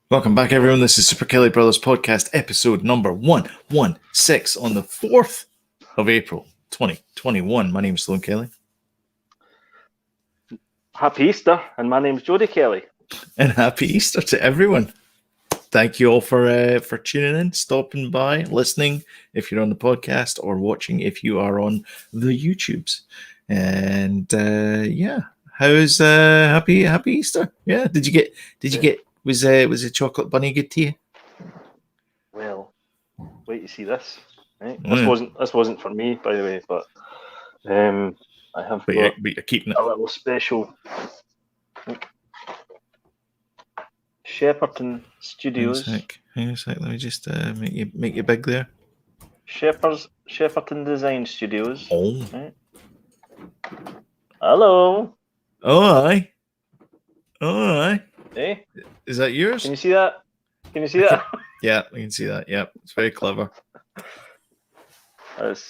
Welcome back, everyone. This is Super Kelly Brothers Podcast, episode number 116 on the 4th of April, 2021. My name is Sloan Kelly. Happy Easter, and my name's Jodie Kelly. And happy Easter to everyone. Thank you all for tuning in, stopping by, listening if you're on the podcast, or watching if you are on the YouTubes. And how's happy Easter? Yeah, did you get was a chocolate bunny good to you? Well, wait to see this. Right? This wasn't for me, by the way, but I have but you're keeping it a little special. Shepperton Studios. Hang on a sec. Let me just make you big there. Shepperton Design Studios. Oh. Right? Hello. Oh, aye. Hey. Is that yours? Can you see that? That? Yeah, I can see that. Yeah, it's very clever. It's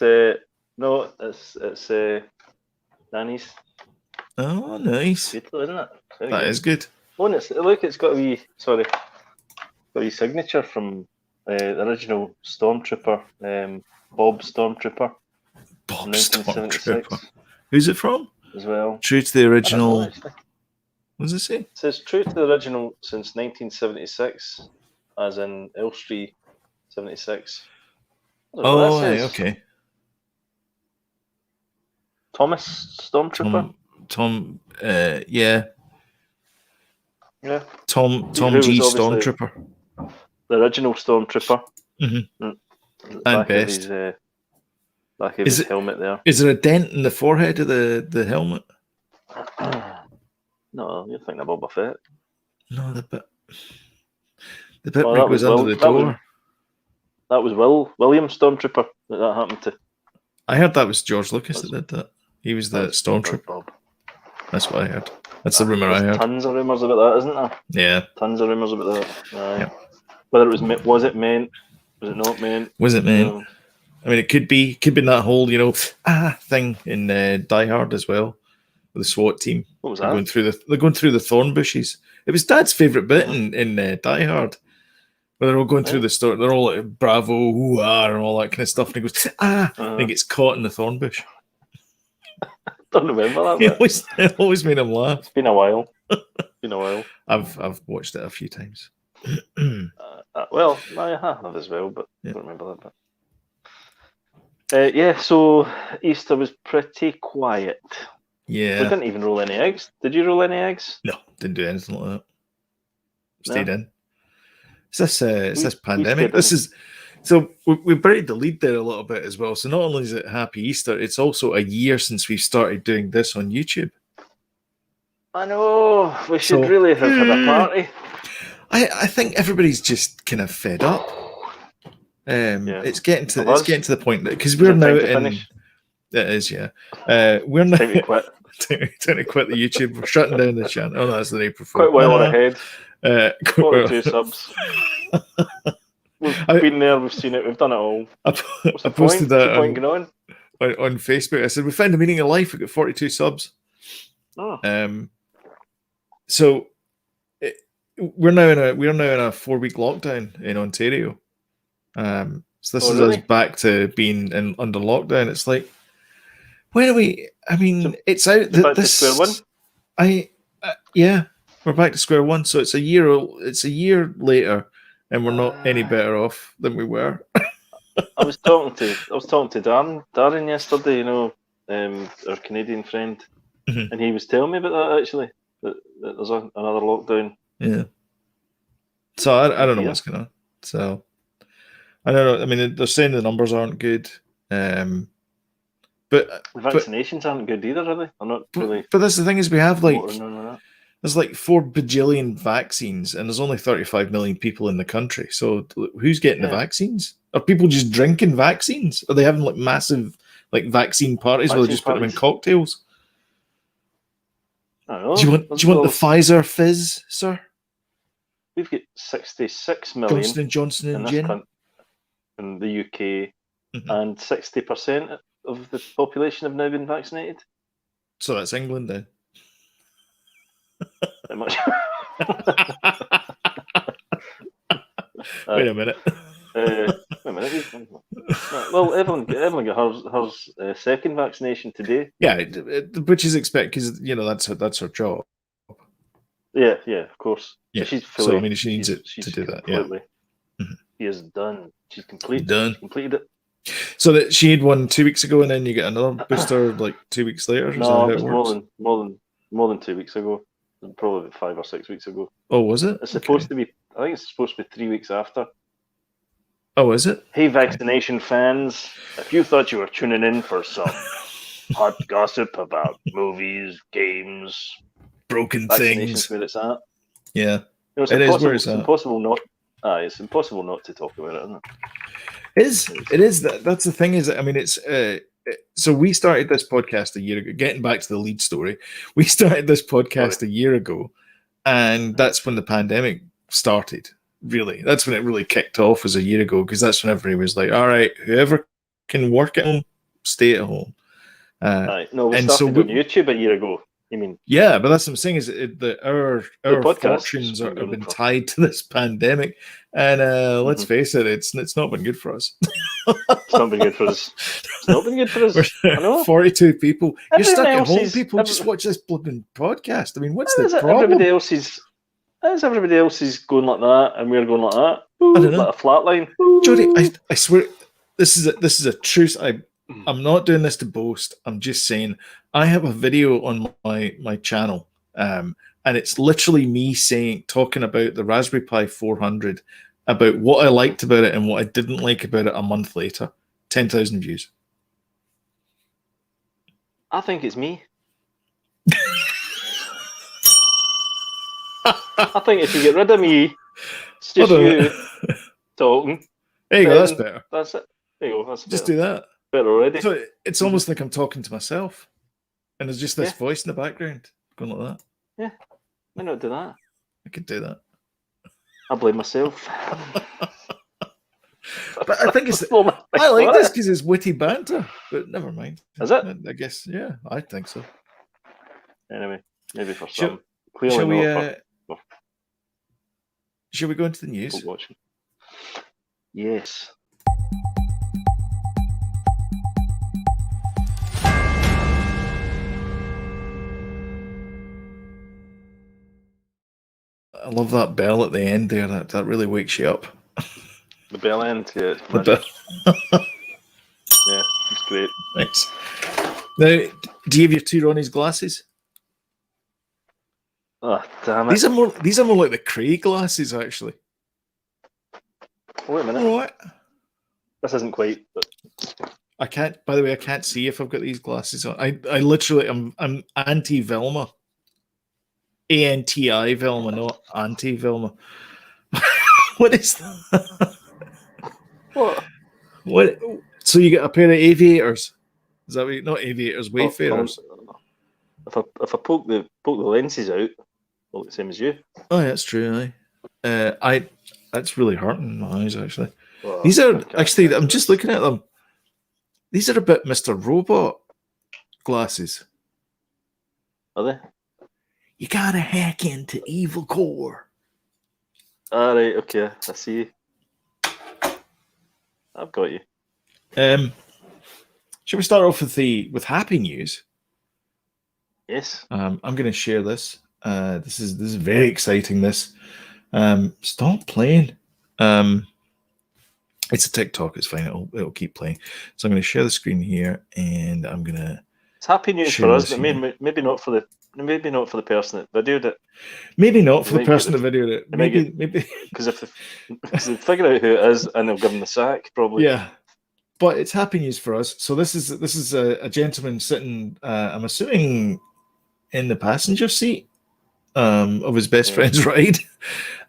Danny's. Oh, nice. Beautiful, isn't it? That is good. Oh, it's got a wee signature from the original Stormtrooper, Bob Stormtrooper. Bob Stormtrooper. Who's it from? As well. True to the original. What does it say? It says true to the original since 1976, as in Elstree 76. Oh, aye, okay. Thomas Stormtrooper. Tom. Yeah. Yeah. Tom G. Stormtrooper. The original Stormtrooper. Mm-hmm. And best. Back of his helmet there. Is there a dent in the forehead of the helmet? No, you're thinking of Boba Fett. No, the bit that was under the door. That was William Stormtrooper that happened to. I heard that was George Lucas that did that. He was the Stormtrooper. Bob. That's what I heard. That's the rumor I heard. Tons of rumors about that, isn't there? Yeah. Tons of rumors about that. Yeah. Whether it was it meant? Was it not meant? Was it meant? I mean, it could be in that whole, thing in Die Hard as well, with the SWAT team. What was that? They're going through the thorn bushes. It was Dad's favourite bit in Die Hard, where they're all going through the store. They're all like bravo, hoo-ah, and all that kind of stuff. And he goes, and he gets caught in the thorn bush. Don't remember that. It always made him laugh. It's been a while. I've watched it a few times. Well, I have as well, but I don't remember that bit. So Easter was pretty quiet. Yeah. We didn't even roll any eggs. Did you roll any eggs? No, didn't do anything like that. Stayed in. It's this pandemic. So we buried the lead there a little bit as well. So not only is it Happy Easter, it's also a year since we started doing this on YouTube. I know. We should really have had a party. I think everybody's just kind of fed up. It's getting to the point that because we're now in. It is, yeah. We're now time to quit. Time to quit the YouTube. We're shutting down the channel. Oh, that's the April Fool. Quite well ahead. 42 subs. We've been there. We've seen it. We've done it all. I posted that on Facebook. I said we found the meaning of life. We got 42 subs. Oh. So we're now in a 4-week lockdown in Ontario. So this is us back to being under lockdown. It's like, when are we? I mean, it's out. Back to square one. We're back to square one. So it's a year. It's a year later, and we're not any better off than we were. I was talking to Darren yesterday. Our Canadian friend, and he was telling me about that actually. That there's another lockdown. Yeah. So I don't know what's going on. So. I don't know. I mean, they're saying the numbers aren't good, but the vaccinations aren't good either, are they? I'm not really. But that's the thing is, we have there's like 4 bajillion vaccines, and there's only 35 million people in the country. So who's getting the vaccines? Are people just drinking vaccines? Are they having like massive vaccine parties where they just put them in cocktails? I don't know. Do you want the Pfizer fizz, sir? We've got 66 million Johnson and gin. In the UK, and 60% of the population have now been vaccinated. So that's England then. Pretty much. Wait a minute. Wait a minute. Well, Evelyn got her second vaccination today. Yeah, which is expected because that's her job. Yeah, of course. Yeah. She's So fully. I mean, she needs she's to do that. Completely. Yeah. Mm-hmm. She is done. She's complete. Done. She completed it. So that she had one 2 weeks ago, and then you get another booster like 2 weeks later. No, it was more than 2 weeks ago. Probably 5 or 6 weeks ago. Oh, was it? It's supposed to be. I think it's supposed to be 3 weeks after. Oh, is it? Hey, vaccination fans! If you thought you were tuning in for some hot gossip about movies, games, broken vaccinations, things, where it's at. Yeah, it's impossible not. It's impossible not to talk about it, isn't it? It is. That's the thing. Is I mean, it's. So we started this podcast a year ago. Getting back to the lead story, we started this podcast a year ago, and that's when the pandemic started. Really, that's when it really kicked off. Was a year ago, because that's when everybody was like, "All right, whoever can work at home, stay at home." No, we started on YouTube a year ago. You mean? Yeah, but that's what I'm saying is that our fortunes have been tied to this pandemic, and let's face it, it's not been good for us. It's not been good for us. It's not been good for us. I know. 42 people. You're stuck at home. People just watch this blooming podcast. I mean, what's the problem? Everybody else is going like that, and we're going like that. I don't know. Like a flat line. Jody, I swear, this is a truth. I'm not doing this to boast. I'm just saying I have a video on my channel, and it's literally me talking about the Raspberry Pi 400, about what I liked about it and what I didn't like about it a month later. 10,000 views. I think it's me. I think if you get rid of me, it's just you talking. There you go. That's better. That's it. There you go. That's just do that. Better already. So it's almost like I'm talking to myself, and there's just this voice in the background going like that. Yeah, why not do that? I could do that. I blame myself. But I think I like this because it's witty banter. But never mind. Is it? I guess. Yeah, I think so. Anyway, maybe for some. Clearly not. Shall we go into the news? Yes. I love that bell at the end there. That really wakes you up. The bell end, yeah. The bell. Yeah, it's great. Thanks. Now, do you have your two Ronies glasses? Oh, damn it. These are more like the Cray glasses, actually. Wait a minute. All right. This isn't quite. But... I can't. By the way, I can't see if I've got these glasses on. I literally, I'm anti Velma. ANTI Velma, not anti Velma. What is that? What? So you get a pair of aviators? Is that what you, not aviators, wayfarers? If I poke the lenses out, well, the same as you. Oh, yeah, that's true. That's really hurting my eyes actually. Well, these are actually. I'm just looking at them. These are a bit Mr. Robot glasses. Are they? You gotta hack into Evil Core. All right. Okay. I see. I've got you. Shall we start off with happy news? Yes. I'm going to share this. This is very exciting. This. Stop playing. It's a TikTok. It's fine. It'll keep playing. So I'm going to share the screen here, and I'm going to. It's happy news for us, but maybe not for the person that videoed it. Maybe not for the person that videoed it. Maybe because if they figure out who it is, and they'll give them the sack, probably. Yeah, but it's happy news for us. So this is a gentleman sitting. I'm assuming in the passenger seat of his best friend's ride,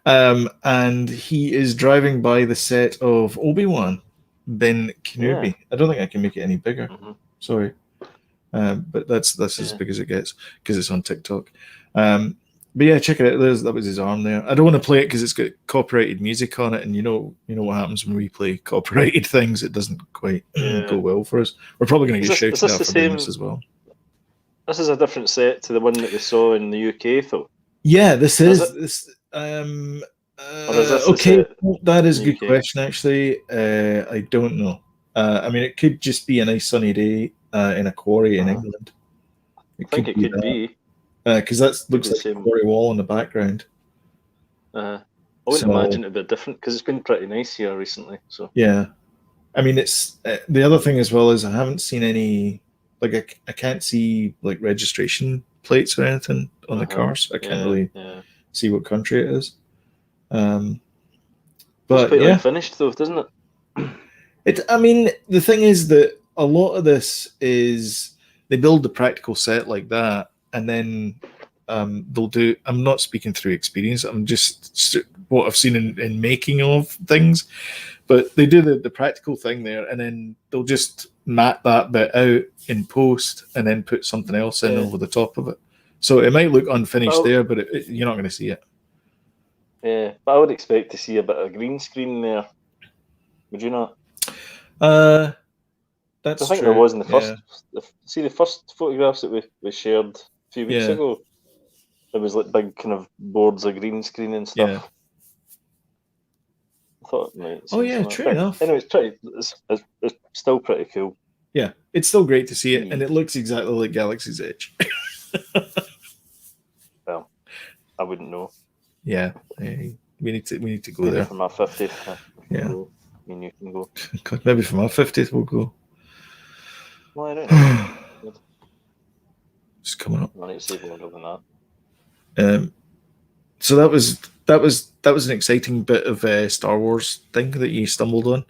and he is driving by the set of ObiWan, Ben Kenobi. Yeah. I don't think I can make it any bigger. Mm-hmm. Sorry. But that's as big as it gets because it's on TikTok. But yeah, check it out. That was his arm there. I don't want to play it because it's got copyrighted music on it, and you know what happens when we play copyrighted things. It doesn't quite go well for us. We're probably going to get shouted at for doing this as well. This is a different set to the one that we saw in the UK, though. Yeah, this is this. Or is this the Okay, set that is in a the good UK? question. Actually, I don't know. I mean, it could just be a nice sunny day in a quarry in England. I It think could it be could that be. because that Could be looks the like a same. quarry wall in the background. I wouldn't So imagine it'd be different because it's been pretty nice here recently. So yeah, I mean, it's the other thing as well is I haven't seen any like I can't see like registration plates or anything on the cars. I can't yeah, really yeah. see what country it is. Looks But quite yeah, unfinished though, doesn't it? I mean, the thing is that a lot of this is they build the practical set like that, and then they'll do. I'm not speaking through experience. I'm just what I've seen in making of things. But they do the practical thing there, and then they'll just mat that bit out in post, and then put something else in Yeah. over the top of it. So it might look unfinished Well, there, but you're not going to see it. yeah, but I would expect to see a bit of green screen there. Would you not? That's I think there true. was in the Yeah, the first photographs that we shared a few weeks yeah, ago. There was like big kind of boards of green screen and stuff. yeah. I thought it might Oh see yeah, some of true that. enough. Anyway, it's still pretty cool. Yeah, it's still great to see it, and Mm. it looks exactly like Galaxy's Edge. Well, I wouldn't know. Yeah, we need to go Maybe there. for my 50th, Yeah, go. I mean, you can go. God, maybe for my 50th we'll go. Well, I don't know. It's coming up. I need to save longer than that. So that was an exciting bit of Star Wars thing that you stumbled on.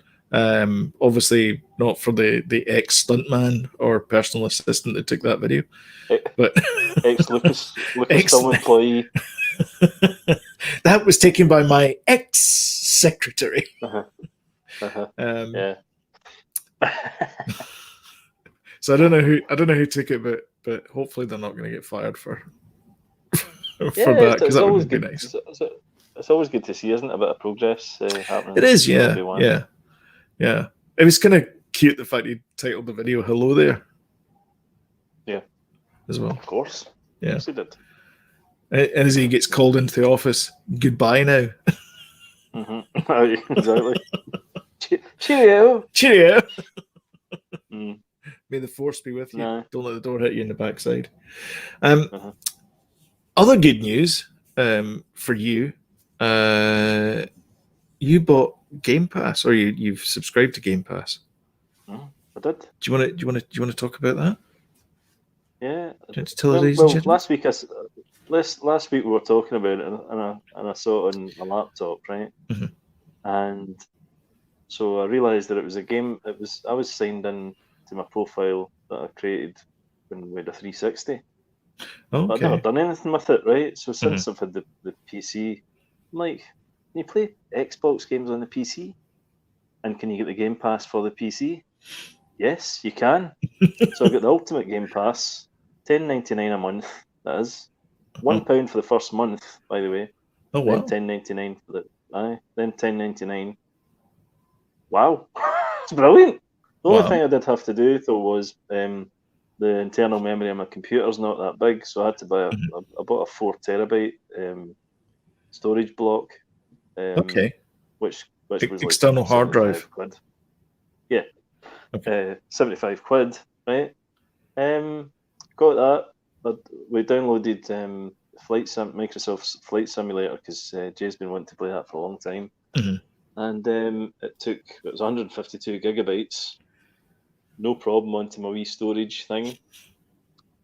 Obviously not for the ex stuntman or personal assistant that took that video, but Ex Lucasfilm employee. That was taken by my ex secretary. Yeah. So I don't know who took it, but hopefully they're not going to get fired for that because that always would be good. nice. It's always good to see, isn't it, a bit of progress happening. It is, yeah, ObiWan. yeah. It was kind of cute the fact he titled the video "Hello There." Yeah, as well. Of course. Yeah. Yes, he did. And as he gets called into the office, goodbye now. Exactly. Cheerio. Cheerio. Mm. May the force be with you. No. Don't let the door hit you in the backside. Other good news for you. You bought Game Pass, or you've subscribed to Game Pass. I did. Do you want to talk about that? Yeah. Well, last week last week we were talking about it, and I saw it on my laptop, right? Mm-hmm. And so I realised that it was a game. I was signed in to my profile that I created when we had a 360. Okay. But I've never done anything with it, right? So since I've had the PC, I'm like, can you play Xbox games on the PC? And can you get the Game Pass for the PC? Yes, you can. So I got the Ultimate Game Pass, $10.99 a month. That is £1 for the first month, by the way. Oh wow. Then $10.99 for then $10.99. Wow, it's brilliant. The only thing I did have to do though was the internal memory of my computer's not that big, so I had to buy I bought a 4 terabyte storage block. Okay. Which was external like hard drive. £75. Yeah. Okay. £75, right? Got that. But we downloaded Microsoft's Flight Simulator because Jay's been wanting to play that for a long time. Mm-hmm. And it was 152 gigabytes, no problem, onto my wee storage thing.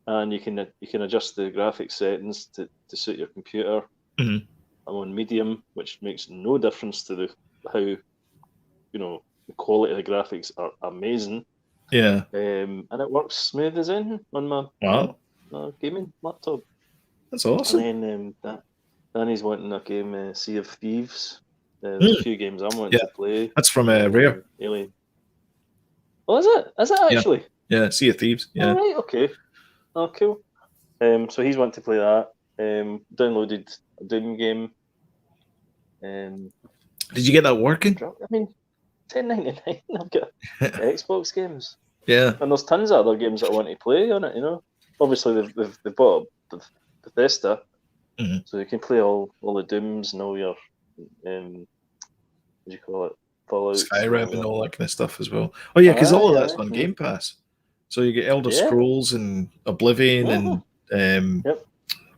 And you can adjust the graphics settings to suit your computer. Mm-hmm. I'm on medium, which makes no difference to how the quality of the graphics are amazing. Yeah. And it works smooth as in on my gaming laptop. That's awesome. And then Danny's wanting a game, Sea of Thieves. There's a few games I'm wanting to play. That's from Rare. Alien. Oh, is it? Is it actually? Yeah, Sea of Thieves. Yeah. All right, okay. Oh, cool. So he's wanting to play that. Downloaded a Doom game. Did you get that working? I mean, $10.99. I've got Xbox games. Yeah. And there's tons of other games that I want to play on it. Obviously they've bought Bethesda, so you can play all the Dooms and all your what do you call it? Fallout, Skyrim and all that kind of stuff as well. Oh yeah, because all of that's on yeah. Game Pass. So you get Elder Yeah. Scrolls and Oblivion and Yep.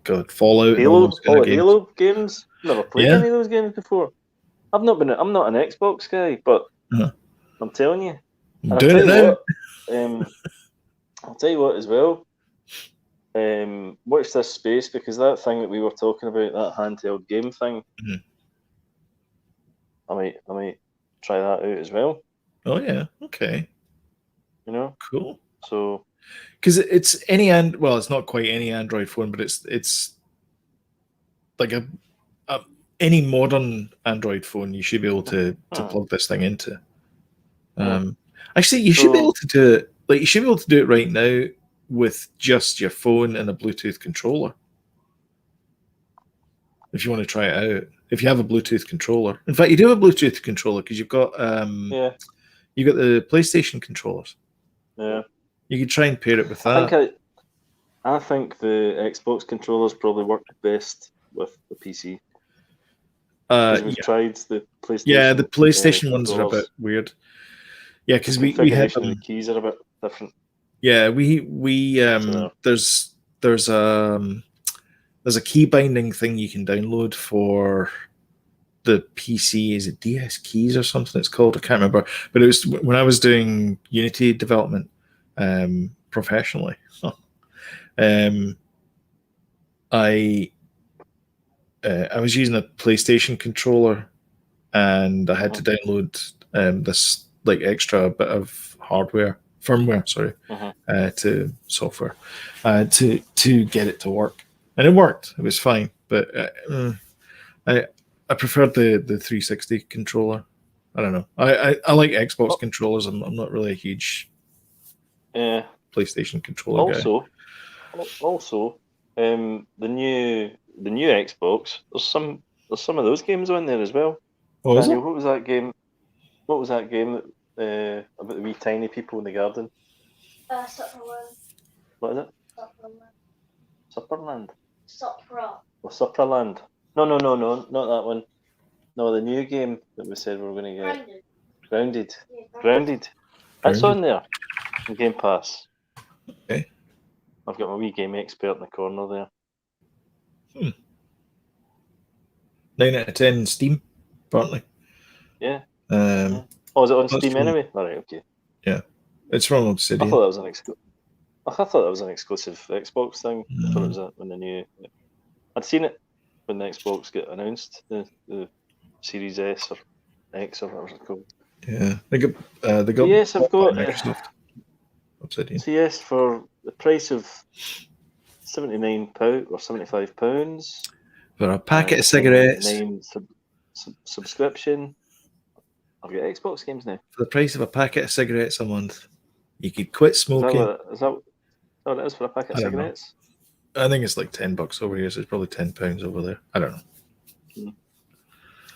God, Fallout and all Halo, those kind all of the games. Halo games. Never played Yeah. any of those games before. I'm not an Xbox guy, but Uh-huh. I'm telling you. I'm And doing it now. I'll tell you what as well. Watch this space, because that thing that we were talking about, that handheld game thing, Mhm. I might try that out as well. Oh yeah, okay, You know, cool. so Because it's it's not quite any Android phone, but it's like a any modern Android phone. You should be able to plug this thing into. Actually, you should be able to do it. Like you should be able to do it right now with just your phone and a Bluetooth controller. If you want to try it out, if you have a Bluetooth controller, in fact, you do have a Bluetooth controller because you've got you got the PlayStation controllers. Yeah, you could try and pair it with that. I think the Xbox controllers probably work best with the PC. Because we've tried the PlayStation. Yeah, the PlayStation ones are a bit weird. Yeah, because we had them. The keys are a bit different. Yeah, there's a key binding thing you can download for the PC. Is it DS Keys or something it's called? I can't remember. But it was when I was doing Unity development professionally. I was using a PlayStation controller, and I had to download this like extra bit of firmware, to software, to get it to work, and it worked. It was fine, but I preferred the 360 controller. I don't know. I like Xbox controllers. I'm not really a huge PlayStation controller guy. Also, the new Xbox. There's some of those games on there as well. Oh, Daniel, what was that game? What was that game that about the wee tiny people in the garden? Supperland. What is it? Supperland. Supperland. Supra. Oh, Supperland. No, not that one. No, the new game that we said we were going to get. Grounded. Grounded. That's on there. On Game Pass. Okay. I've got my wee game expert in the corner there. 9 out of 10 Steam, apparently. Yeah. Oh, is it on Steam anyway? All right, okay. Yeah, it's from Obsidian. I thought that was an exclusive Xbox thing. I thought it was when the new. I'd seen it when the Xbox got announced, the Series S or X or whatever it's called. Yeah, they got. Yes, I've got Microsoft. Obsidian. So yes, for the price of £79 or £75 for a packet of cigarettes. Subscription. I've got Xbox games now. For the price of a packet of cigarettes a month, you could quit smoking. Is that what it is for a packet of cigarettes? I think it's like $10 over here, so it's probably £10 over there. I don't know.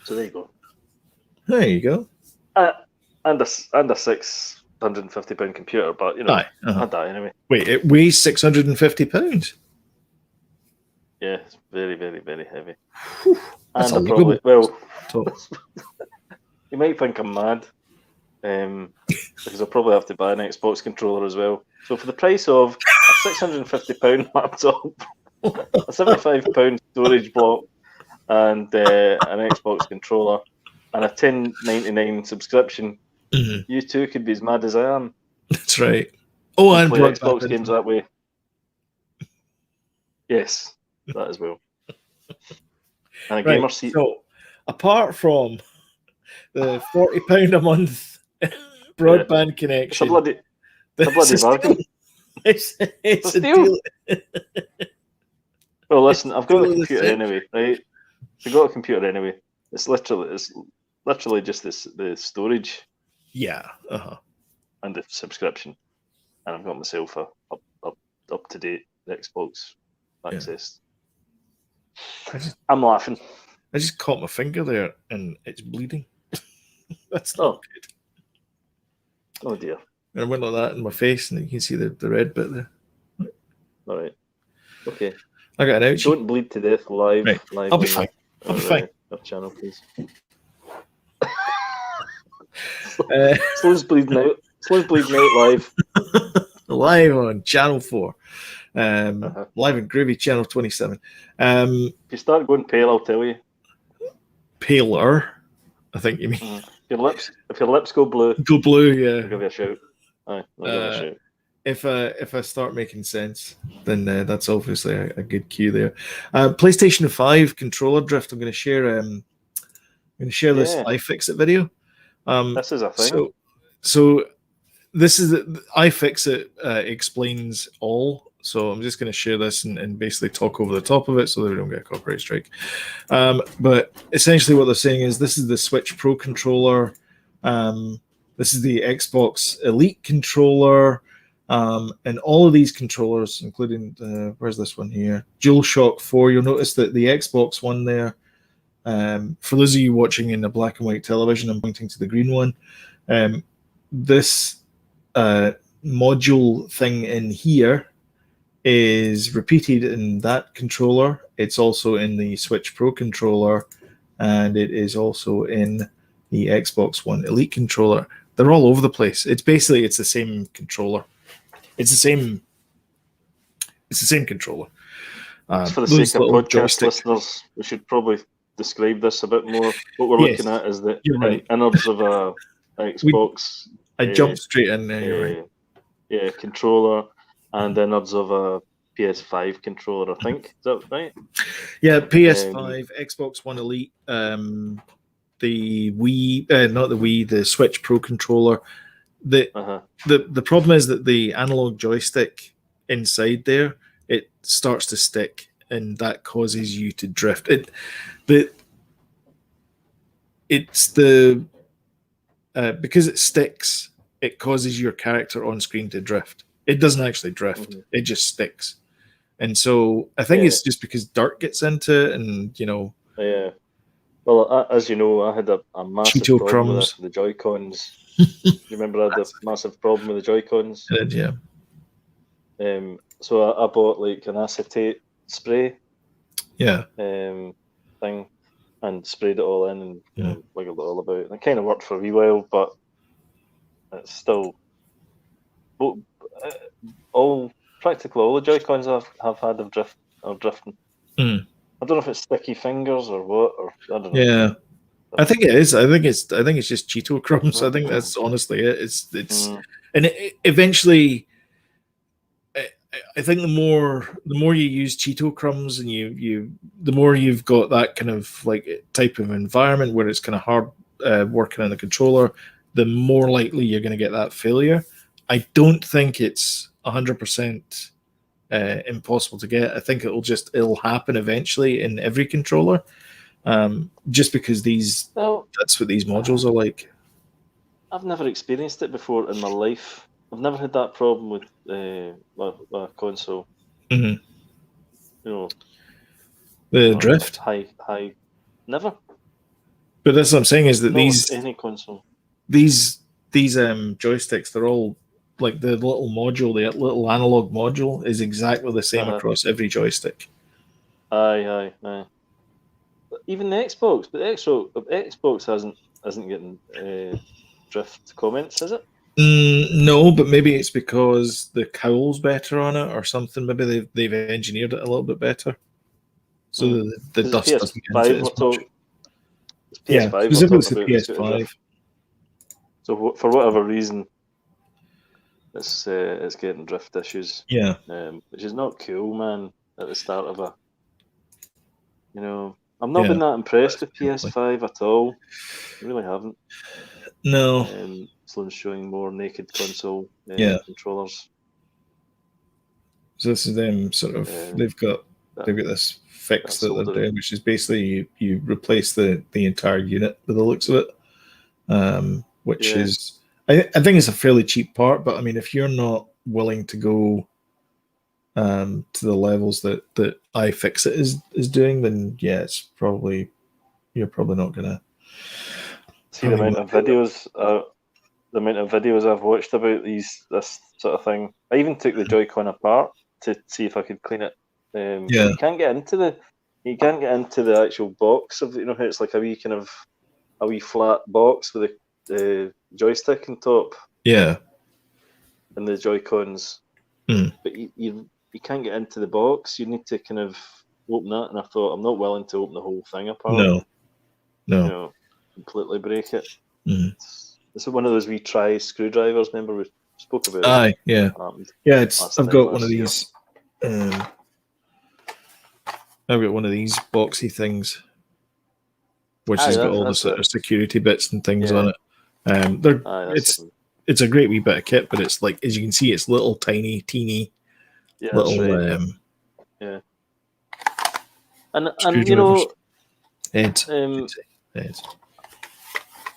So there you go. There you go. And a £650 computer, but I had that anyway. Wait, it weighs £650? Yeah, it's very, very, very heavy. That's and probably you might think I'm mad, because I'll probably have to buy an Xbox controller as well. So for the price of a £650 laptop, a £75 storage block, and an Xbox controller, and a $10.99 subscription, you too could be as mad as I am. That's right. Oh, and play Xbox games that way. Yes, that as well. And a gamer seat. So, apart from the £40 a month broadband connection, it's a bloody bargain. It's a deal. Well, listen, I've got a computer anyway, right? I've got a computer anyway. It's literally just the storage. Yeah. And the subscription, and I've got myself a up to date Xbox access. I'm laughing. I just caught my finger there, and it's bleeding. That's not good. Oh dear. And I went like that in my face, and you can see the red bit there. All right. Okay. I got an ouchie. Don't bleed to death live. Right. I'll be fine. Your channel, please. Uh, Sloan's bleeding out. Sloan's bleeding out live. live on Channel 4. Uh-huh. Live and Groovy Channel 27. If you start going pale, I'll tell you. Paler, I think you mean. If your lips go blue, Go blue, I'll yeah. give you a shout. Aye, I'll give you a shout. If I start making sense, then that's obviously a good cue there. PlayStation 5 controller drift. I'm going to share. This iFixit video. This is a thing. So this is iFixit explains all. So I'm just going to share this and basically talk over the top of it so that we don't get a copyright strike. But essentially what they're saying is this is the Switch Pro controller. This is the Xbox Elite controller. And all of these controllers, including, where's this one here? DualShock 4. You'll notice that the Xbox one there, for those of you watching in a black and white television, I'm pointing to the green one. This module thing in here is repeated in that controller. It's also in the Switch Pro controller, and it is also in the Xbox One Elite controller. They're all over the place. It's the same controller. It's the same controller. For the sake of podcast listeners, we should probably describe this a bit more. What we're looking at is the innards of a Xbox. I jumped straight in there. You're right. Yeah, controller, and innards of a PS5 controller. I think, is that right? Yeah, PS5, Xbox One Elite, the Wii, not the Wii, the Switch Pro controller. The problem is that the analog joystick inside there, it starts to stick, and that causes you to drift. Because it sticks, it causes your character on screen to drift. It doesn't actually drift; it just sticks. And so I think it's just because dirt gets into it, and Yeah. Well, as you know, I had a massive Cheeto problem with crumbs. the Joy-Cons. You remember I had a massive problem with the Joy-Cons? I did, yeah. So I bought like an acetate spray. Yeah. Thing, and sprayed it all in and wiggled it all about. And it kind of worked for a wee while, but it's still practically all the Joy-Cons I've had are drifting. I don't know if it's sticky fingers or what, or I don't know. Yeah, I think it is. I think it's just Cheeto crumbs. I think that's honestly it. It's and eventually, I think the more you use Cheeto crumbs and the more you've got that kind of like type of environment where it's kind of hard working on the controller, the more likely you're going to get that failure. I don't think it's 100%. Impossible to get. I think it'll happen eventually in every controller, just because that's what these modules are like. I've never experienced it before in my life. I've never had that problem with my console. Mm-hmm. The drift. High, never. But that's what I'm saying is that any console. These joysticks, they're all like the little module, the little analog module is exactly the same across every joystick. Aye. Even the Xbox, but the Xbox isn't getting drift comments, is it? No, but maybe it's because the cowl's better on it or something. Maybe they've engineered it a little bit better, so the dust doesn't get into it as much. It's PS5. Yeah, specifically it's the PS5. So for whatever reason, it's getting drift issues. Yeah, which is not cool, man. At the start of I've not been that impressed with PS5 at all. I really haven't. No. Sloan's showing more naked console controllers. So this is them sort of. They've got this fix that they're doing, which is basically you replace the entire unit with the looks of it, which is I think it's a fairly cheap part. But I mean, if you're not willing to go to the levels that iFixit is doing, then it's probably you're probably not gonna see the amount of videos. The amount of videos I've watched about this sort of thing. I even took the Joy-Con apart to see if I could clean it. You can't get into You can't get into the actual box of how it's like a wee flat box with a joystick on top Yeah. and the Joy-Cons. Mm. But you can't get into the box. You need to kind of open that, and I thought I'm not willing to open the whole thing apart. No. Completely break it. Mm. It's one of those wee try screwdrivers. Remember we spoke about it. Aye, yeah. Yeah, I've got one of these. I've got one of these boxy things, which has got all the sort of security bits and things on it. It's a great wee bit of kit, but it's like, as you can see, it's little tiny, teeny, little and heads.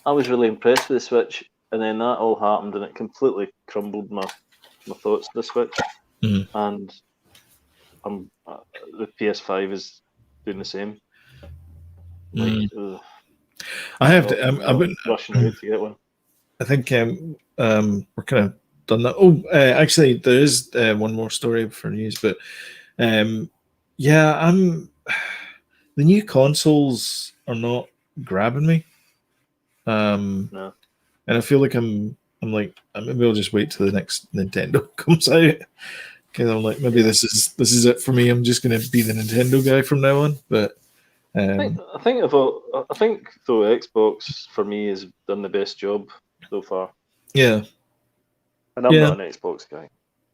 I was really impressed with the Switch, and then that all happened, and it completely crumbled my thoughts of the Switch. And the PS5 is doing the same. Like, I have to. I've been rushing out to get one. I think we're kind of done that. Oh, actually, there is one more story for news, but yeah, the new consoles are not grabbing me. No. And I feel like I'm like, maybe I'll just wait till the next Nintendo comes out, because I'm like, maybe this is it for me. I'm just going to be the Nintendo guy from now on. But I think though Xbox for me has done the best job so far. Yeah, and I'm not an Xbox guy.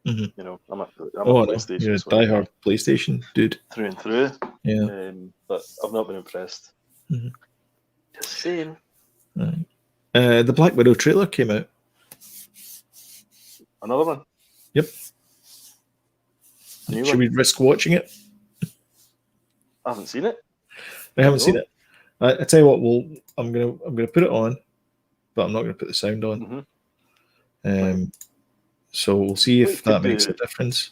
Mm-hmm. I'm a PlayStation. You're a diehard PlayStation dude through and through. Yeah, but I've not been impressed. Mm-hmm. Just saying. Right. The Black Widow trailer came out. Another one. Yep. Should we risk watching it? I haven't seen it. I haven't seen it. I tell you what, I'm gonna put it on, but I'm not gonna put the sound on. So we'll see if that makes a difference.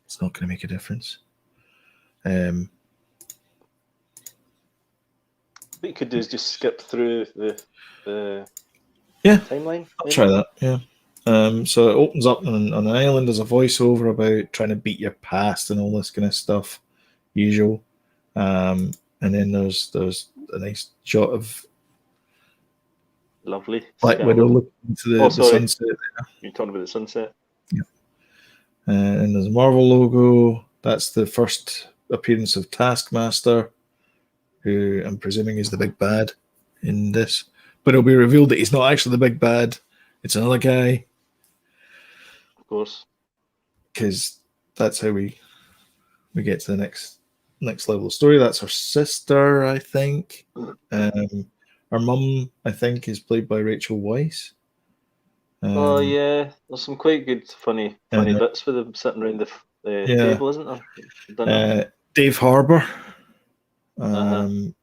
It's not gonna make a difference. What you could do is just skip through the timeline. I'll try that. Yeah. So it opens up on an island. There's a voiceover about trying to beat your past and all this kind of stuff, usual. And then there's a nice shot of lovely Black Widow looking into the sunset. There. You're talking about the sunset. Yeah. And there's a Marvel logo. That's the first appearance of Taskmaster, who I'm presuming is the big bad in this. But it'll be revealed that he's not actually the big bad. It's another guy. Of course. Because that's how we get to the next level of story. That's her sister, I think. Her mum, I think, is played by Rachel Weisz. Oh yeah, there's some quite good, funny bits with them sitting around the table, isn't there? Dave Harbour. I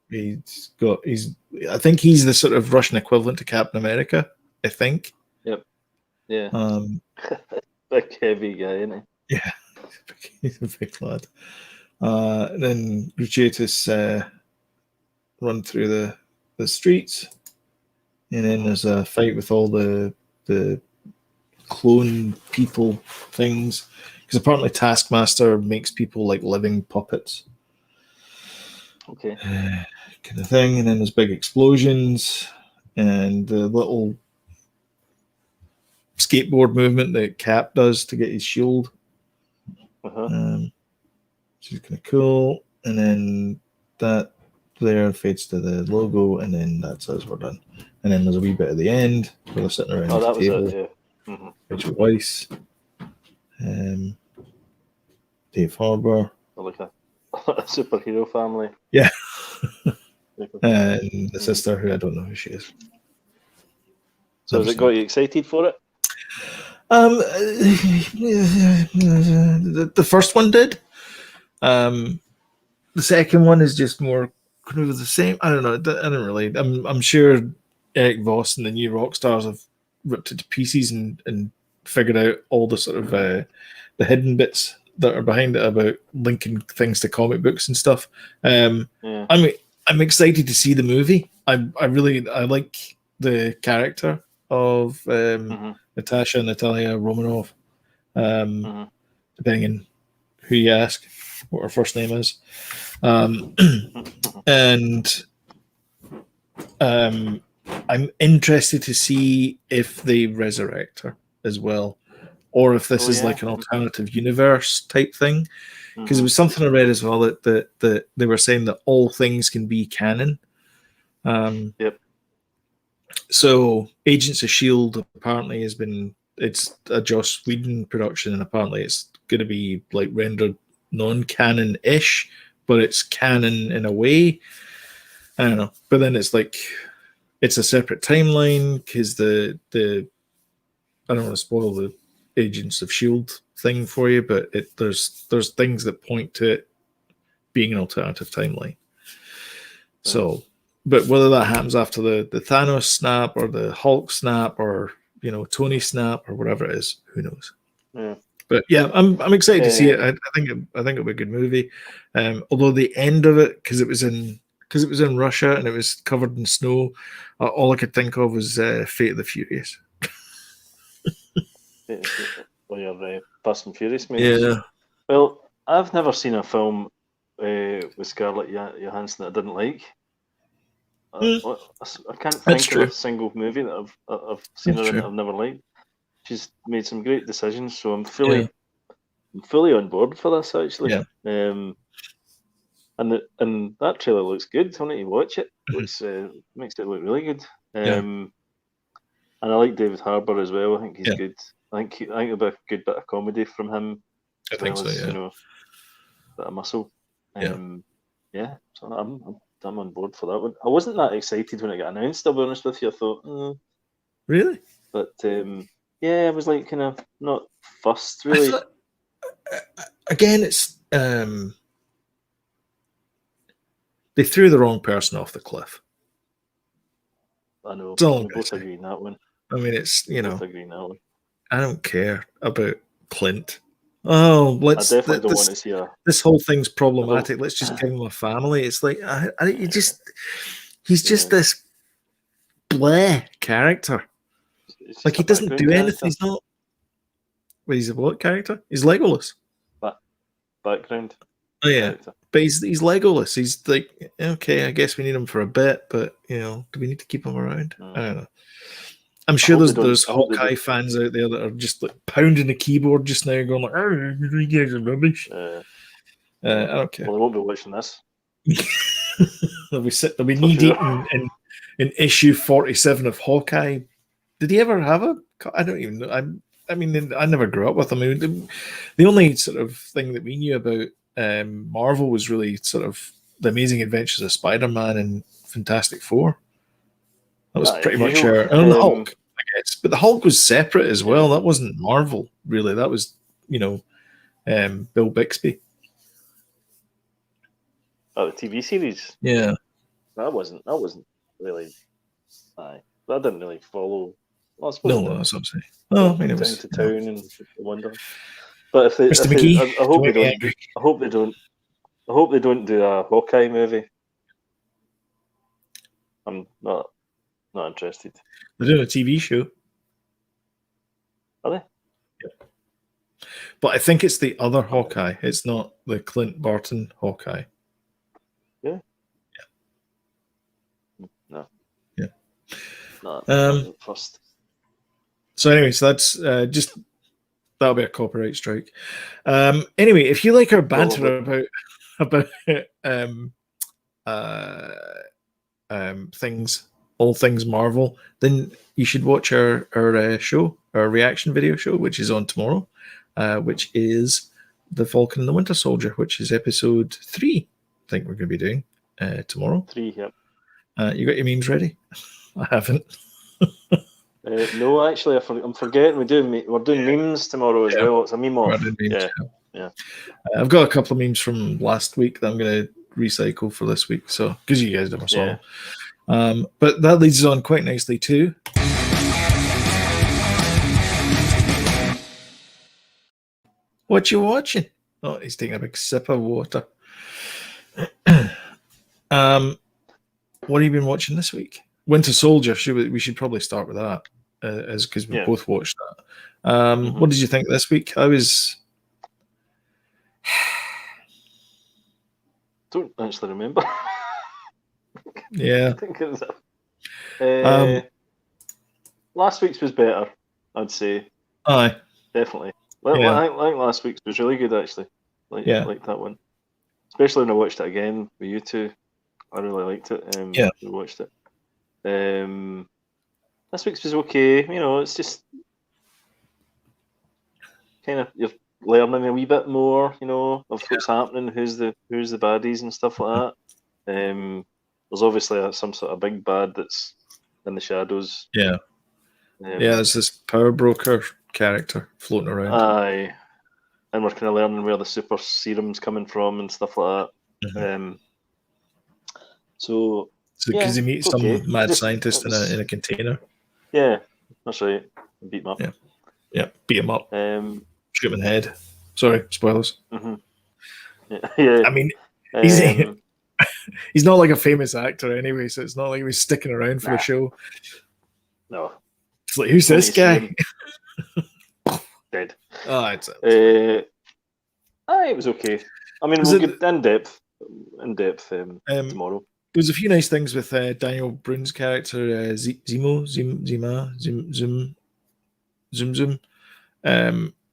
think he's the sort of Russian equivalent to Captain America. I think. Yep. Yeah. Big heavy guy, isn't he? Yeah, he's a big lad. Then Gratuitous run through the streets, and then there's a fight with all the clone people things, because apparently Taskmaster makes people like living puppets. Okay. Kind of thing, and then there's big explosions and the little skateboard movement that Cap does to get his shield. Which is kind of cool. And then that there fades to the logo, and then that says we're done. And then there's a wee bit at the end where they're sitting around the table. Was it, yeah. Rachel Weisz, Dave Harbour. Like a superhero family. Yeah. And the sister, who I don't know who she is. So has it got you excited for it? The first one did. The second one is just more kind of the same. I don't know. I don't really. I'm sure Eric Voss and the new rock stars have ripped it to pieces and figured out all the sort of the hidden bits that are behind it about linking things to comic books and stuff. I'm excited to see the movie. I like the character of Natalia Romanoff, depending on who you ask what her first name is. And I'm interested to see if they resurrect her as well, or if this is like an alternative universe type thing. Because it was something I read as well that they were saying that all things can be canon. Yep. So Agents of Shield apparently it's a Joss Whedon production, and apparently it's going to be like rendered non-canon-ish, but it's canon in a way. I don't know, but then it's like it's a separate timeline because the I don't want to spoil the Agents of Shield thing for you, but there's things that point to it being an alternative timeline. So, but whether that happens after the Thanos snap or the Hulk snap or Tony snap or whatever it is, who knows? Yeah. But yeah, I'm excited to see it. I think it'll be a good movie. Although the end of it, because it was in Russia and it was covered in snow, all I could think of was Fate of the Furious. Well, your Fast and Furious movies. Yeah. Well, I've never seen a film with Scarlett Johansson that I didn't like. I can't think of a single movie that I've seen her in that I've never liked. She's made some great decisions, so I'm fully on board for this actually. Yeah. And that trailer looks good. I need to watch it. Looks makes it look really good. And I like David Harbour as well. I think he's good. I think it'll be a good bit of comedy from him. I think so. Yeah. A bit of muscle. So I'm on board for that one. I wasn't that excited when it got announced. I'll be honest with you. I thought, really, but I was like kind of not fussed really. Again, it's they threw the wrong person off the cliff. I know. We both agree on that one. I mean, it's both agree on that one. I don't care about Clint. Oh, I definitely don't want to see this whole thing's problematic. Let's just give him a family. It's like he's just this bleh character. Like he doesn't do anything. He's not. Well, he's a what character? He's Legolas. Background. Oh yeah, character. But he's Legolas. He's like, okay, I guess we need him for a bit, but do we need to keep him around? I don't know. I'm sure there's Hawkeye fans out there that are just like pounding the keyboard just now, going like, "Oh, you guys are rubbish." I don't care. Well, they won't be watching this. They'll be knee deep in issue 47 of Hawkeye. Did he ever have a? I don't even know. I mean, I never grew up with him. I mean, the only sort of thing that we knew about Marvel was really sort of the Amazing Adventures of Spider-Man and Fantastic Four. That was pretty much our the Hulk, I guess. But the Hulk was separate as well. That wasn't Marvel, really. That was, Bill Bixby. Oh, the TV series. Yeah, that wasn't really. That didn't really follow. Well, I suppose that's what I'm saying. Oh, I mean, it was to town and Wonder. But if they, Mr. McGee, I hope they don't. I hope they don't. I hope they don't do a Hawkeye movie. I'm not interested. They're doing a TV show. Are they? Yep. But I think it's the other Hawkeye. It's not the Clint Barton Hawkeye. Yeah. No. Yeah. Not first. So anyway, so that's just that'll be a copyright strike. Anyway, if you like our banter about things, all things Marvel, then you should watch our show, our reaction video show, which is on tomorrow, which is The Falcon and the Winter Soldier, which is episode 3. I think we're going to be doing tomorrow. 3, yep. You got your memes ready? I haven't. No, actually, I'm forgetting. We're doing memes tomorrow as well. It's a meme off. Yeah. I've got a couple of memes from last week that I'm going to recycle for this week. So, because you guys never saw them. But that leads us on quite nicely too. What you watching? Oh, he's taking a big sip of water. What have you been watching this week? Winter Soldier. We should probably start with that, as because we both watched that. What did you think this week? don't actually remember. Yeah. I think it was. Um, Last week's was better, I'd say. Aye. Definitely. Yeah. I think last week's was really good, actually. Yeah. Like that one. Especially when I watched it again with you two. I really liked it. Yeah. We watched it. This week's was okay. You know, it's just kind of you're learning a wee bit more. You know, of what's happening, who's the baddies and stuff like that. There's obviously some sort of big bad that's in the shadows. Yeah. Yeah, there's this power broker character floating around. Aye. And we're kind of learning where the super serum's coming from and stuff like that. Mm-hmm. So because he meets some okay. mad scientist in a container. Yeah, that's right. Beat him up. Yeah, beat him up. Shoot him in the head. Sorry, spoilers. Mm-hmm. Yeah. I mean, he's not like a famous actor anyway, so it's not like he was sticking around for the show. No. It's like, who's this guy? Dead. Oh, it's it was okay. I mean, we'll get in depth tomorrow. There's a few nice things with Daniel Brun's character, Zim.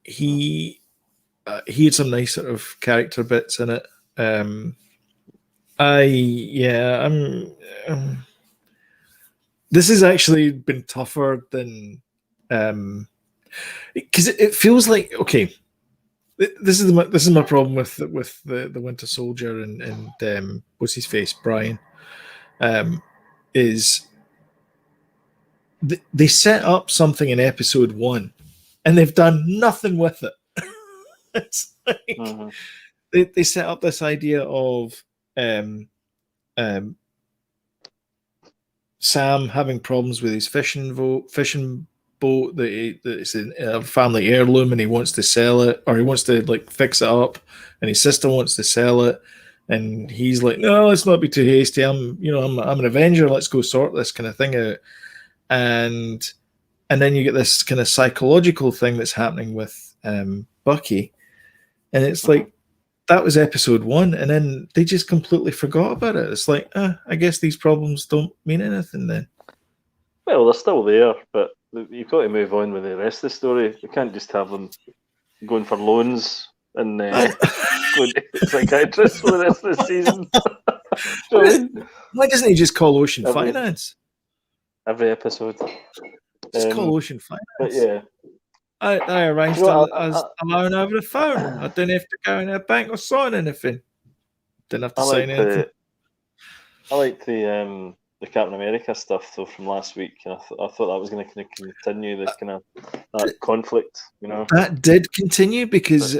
He had some nice sort of character bits in it. This has actually been tougher than because it feels like okay. This is my problem with the Winter Soldier and what's his face, Brian. Is they set up something in episode 1 and they've done nothing with it. It's like they set up this idea of Sam having problems with his fishing boat that it's a family heirloom and he wants to sell it, or he wants to like fix it up, and his sister wants to sell it, and he's like, no, let's not be too hasty. I'm an Avenger. Let's go sort this kind of thing out. And then you get this kind of psychological thing that's happening with Bucky, and it's like that was episode 1, and then they just completely forgot about it. It's like, I guess these problems don't mean anything then. Well, they're still there, but you've got to move on with the rest of the story. You can't just have them going for loans and going to psychiatrists for the rest of the season. Why doesn't he just call Ocean Finance? Every episode. Just call Ocean Finance. But yeah. I arranged a loan over the phone. I didn't have to go in a bank or sign anything. Didn't have to sign anything. I like the Captain America stuff though from last week. I thought that was going to kind of continue this kind of that conflict. You know, that did continue because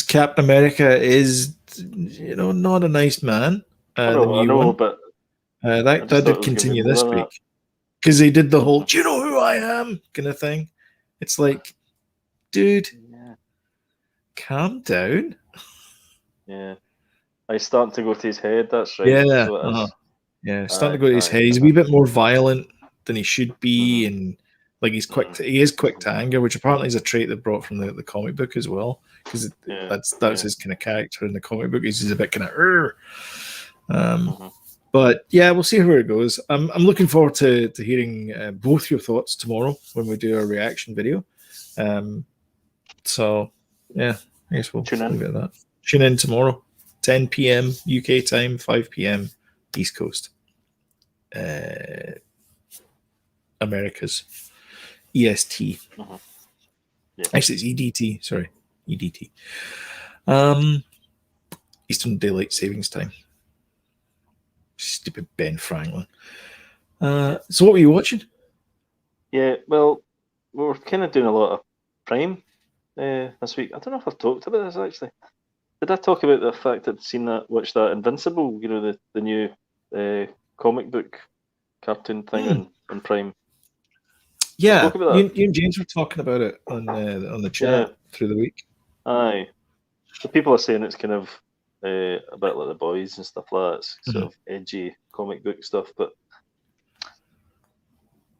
Captain America is not a nice man. I know, but that did continue this week because they did the whole "Do you know who I am?" kind of thing. It's like, dude, calm down. Yeah, I starting to go to his head. That's right. Yeah, starting to go to his head. He's a wee bit more violent than he should be, and like he's quick. He is quick to anger, which apparently is a trait they brought from the comic book as well, because that's his kind of character in the comic book. He's a bit kind of. But yeah, we'll see where it goes. I'm looking forward to hearing both your thoughts tomorrow when we do our reaction video. So yeah, I guess we'll leave it at that. Tune in tomorrow, 10 p.m. UK time, 5 p.m. East Coast. America's EST. Actually, it's EDT. Sorry, EDT. Eastern Daylight Savings Time. Stupid Ben Franklin. So what were you watching? Yeah, well, we were kind of doing a lot of Prime this week. I don't know if I've talked about this actually. Did I talk about the fact that I'd watched that Invincible, the new comic book cartoon thing on Prime? Yeah, you and James were talking about it on the chat through the week. Aye. So people are saying it's kind of a bit like The Boys and stuff like that. It's sort of edgy comic book stuff, but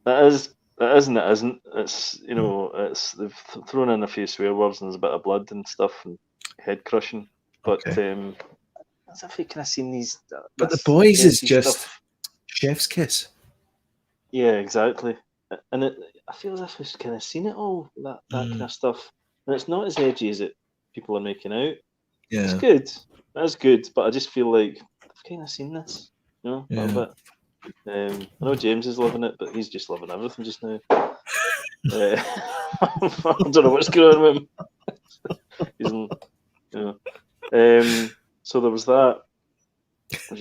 it is and it isn't. It's they've thrown in a few swear words and there's a bit of blood and stuff and head crushing. But as if you kind of seen these. But The this Boys is edgy just stuff. chef's kiss. Yeah, exactly. And I feel as if we've kind of seen it all, that kind of stuff. And it's not as edgy as people are making out. It's Yeah. good. That's good, but I just feel like I've kind of seen this, you know, a little bit. I know James is loving it, but he's just loving everything just now. I don't know what's going on with him. He's, you know. So there was that.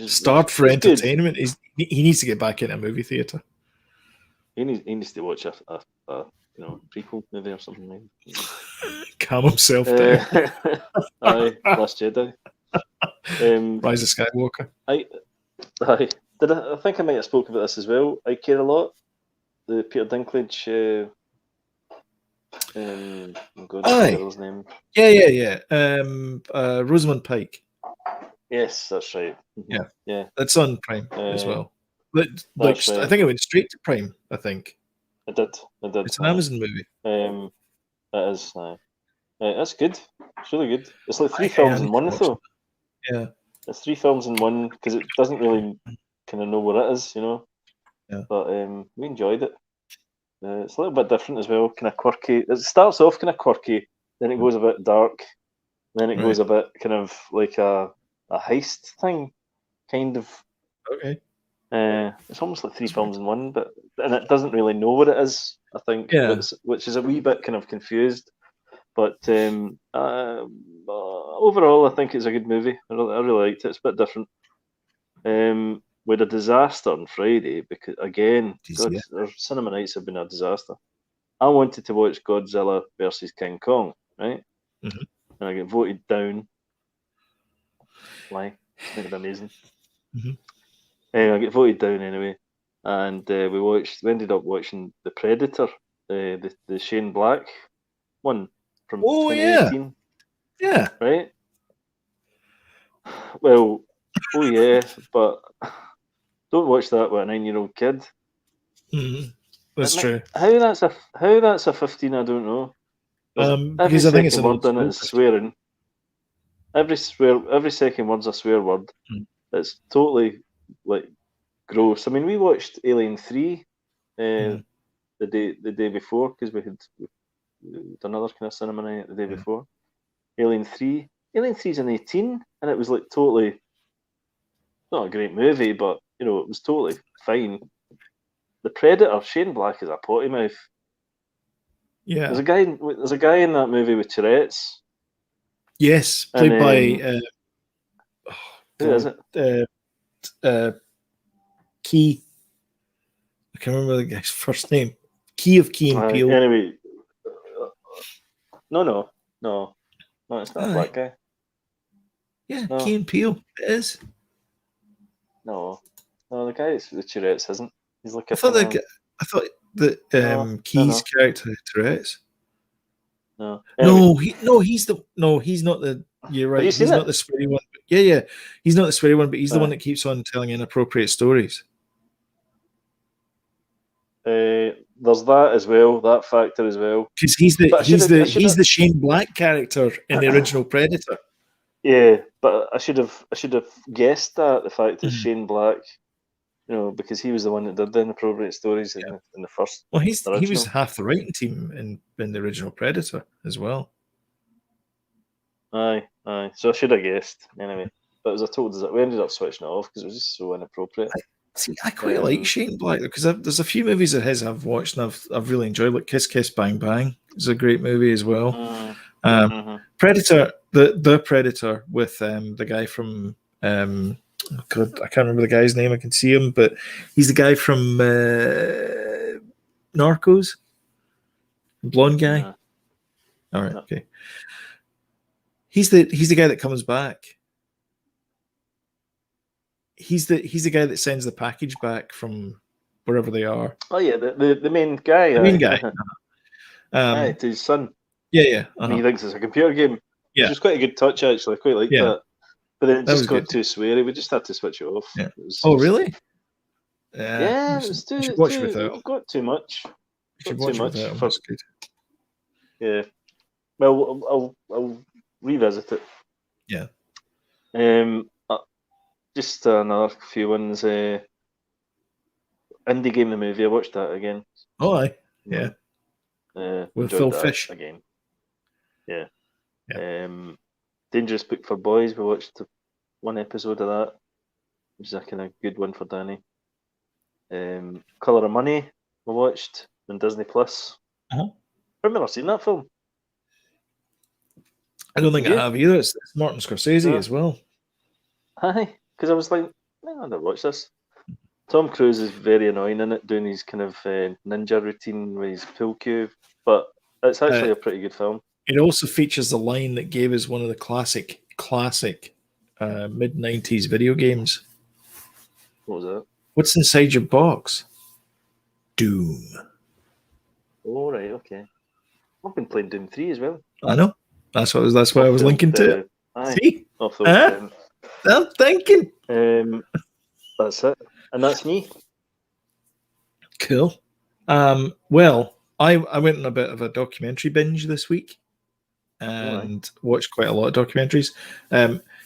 Starved for entertainment. He needs to get back in a movie theatre. He needs to watch a prequel movie or something like that. Calm himself down. Aye, Last Jedi. Rise of Skywalker. I think I might have spoken about this as well. I Care a Lot. The Peter Dinklage. Oh God, Aye. the girl's name. Yeah. Rosamund Pike. Yes, that's right. Yeah. That's on Prime as well. Right. I think it went straight to Prime. I think I did. it's an Amazon movie. It is. That's good. It's really good. It's like 3 films in one, though. Yeah, it's 3 films in one because it doesn't really kind of know what it is, you know. Yeah. But we enjoyed it. It's a little bit different as well, kind of quirky. It starts off kind of quirky, then it goes a bit dark, then it goes a bit kind of like a heist thing, kind of. Okay. It's almost like 3 films in one, and it doesn't really know what it is, I think, which is a wee bit kind of confused. But overall, I think it's a good movie. I really liked it. It's a bit different. We had a disaster on Friday because, again, our cinema nights have been a disaster. I wanted to watch Godzilla versus King Kong, right? Mm-hmm. And I get voted down. Why? It's going to be amazing. Mm-hmm. I get voted down anyway, and we ended up watching The Predator, the Shane Black one from 2018. Yeah. Right. Well, but don't watch that with a 9-year-old kid. Mm-hmm. That's true. How that's a 15, I don't know. Because I think it's an word in it is swearing. Every second word's a swear word. It's totally like gross. I mean, we watched Alien 3 the day before because we had another kind of cinema night the day before. Alien 3 is an 18, and it was like totally not a great movie, but you know, it was totally fine. The Predator, Shane Black is a potty mouth. Yeah. There's a guy in that movie with Tourette's. Yes, played by who is it? Key. I can't remember the guy's first name. Key of Key and Peele. Anyway, no, it's not a black guy. Yeah, no. Key and Peele. It is. No, the guy with Tourette's isn't. He's like I thought that Key's character had Tourette's. No. Anyway. He's not the. You're right. He's not the sweary one. Yeah. He's not the sweary one, but he's the one that keeps on telling inappropriate stories. There's that as well. That factor as well. Because he's the Shane Black character in the original Predator. Yeah, but I should have guessed that the fact that Shane Black, you know, because he was the one that did the inappropriate stories in the first. Well, he was half the writing team in the original Predator as well. Aye. So I should have guessed anyway. But it was a total disaster. We ended up switching it off because it was just so inappropriate. I quite like Shane Black because there's a few movies of his I've watched and I've really enjoyed. Like Kiss Kiss Bang Bang is a great movie as well. Predator, the Predator with the guy from I can't remember the guy's name. I can see him, but he's the guy from Narcos, blonde guy. All right, okay. He's the guy that comes back. He's the guy that sends the package back from wherever they are. Oh yeah, the main guy. The main guy. To his son. Yeah. And he thinks it's a computer game. Yeah. Which was quite a good touch actually. I quite liked that. But then it just got too sweary. We just had to switch it off. Yeah. Really? Yeah, it was too. Got too much. Too much. That's good. Yeah. Well, I'll revisit it. Yeah. just another few ones. Indie Game the movie. I watched that again. Oh, aye. Yeah. With Enjoyed Phil that Fish. again. Yeah. Yeah. Dangerous Book for Boys. We watched one episode of that, which is a kind of good one for Danny. Colour of Money. We watched on Disney Plus. Uh-huh. I've never seen that film. I don't think Have I you? have either. It's Martin Scorsese No. as well. Aye, because I was like, I never watched this. Tom Cruise is very annoying in it, doing his kind of ninja routine with his pool cue, but it's actually a pretty good film. It also features the line that gave us one of the classic mid-90s video games. What was that? What's inside your box? Doom. Oh, right, okay. I've been playing Doom 3 as well. I know. That's why I was linking to it. Aye, See? off the Huh? I'm thinking. That's it. And that's me. Cool. Well, I went on a bit of a documentary binge this week and watched quite a lot of documentaries.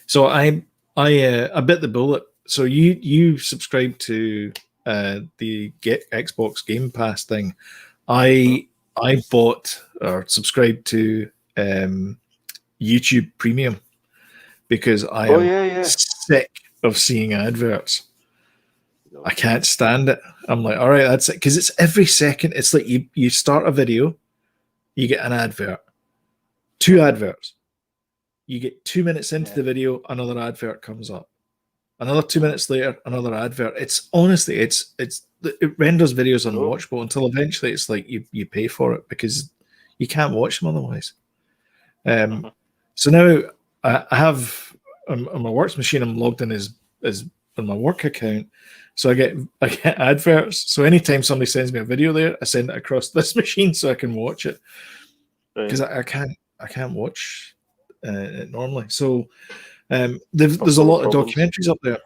So I bit the bullet. So you subscribe to the Xbox Game Pass thing. I bought or subscribed to YouTube Premium because I am sick of seeing adverts. I can't stand it. I'm like, all right, that's it. Because it's every second. It's like you start a video, you get an advert, 2 adverts. You get 2 minutes into the video, another advert comes up. Another 2 minutes later, another advert. It's honestly, it renders videos unwatchable until eventually it's like you pay for it because you can't watch them otherwise. So now I have on my works machine, I'm logged in as on my work account. So I get adverts. So anytime somebody sends me a video there, I send it across this machine so I can watch it because I can't watch it normally. So there's a lot of documentaries up there.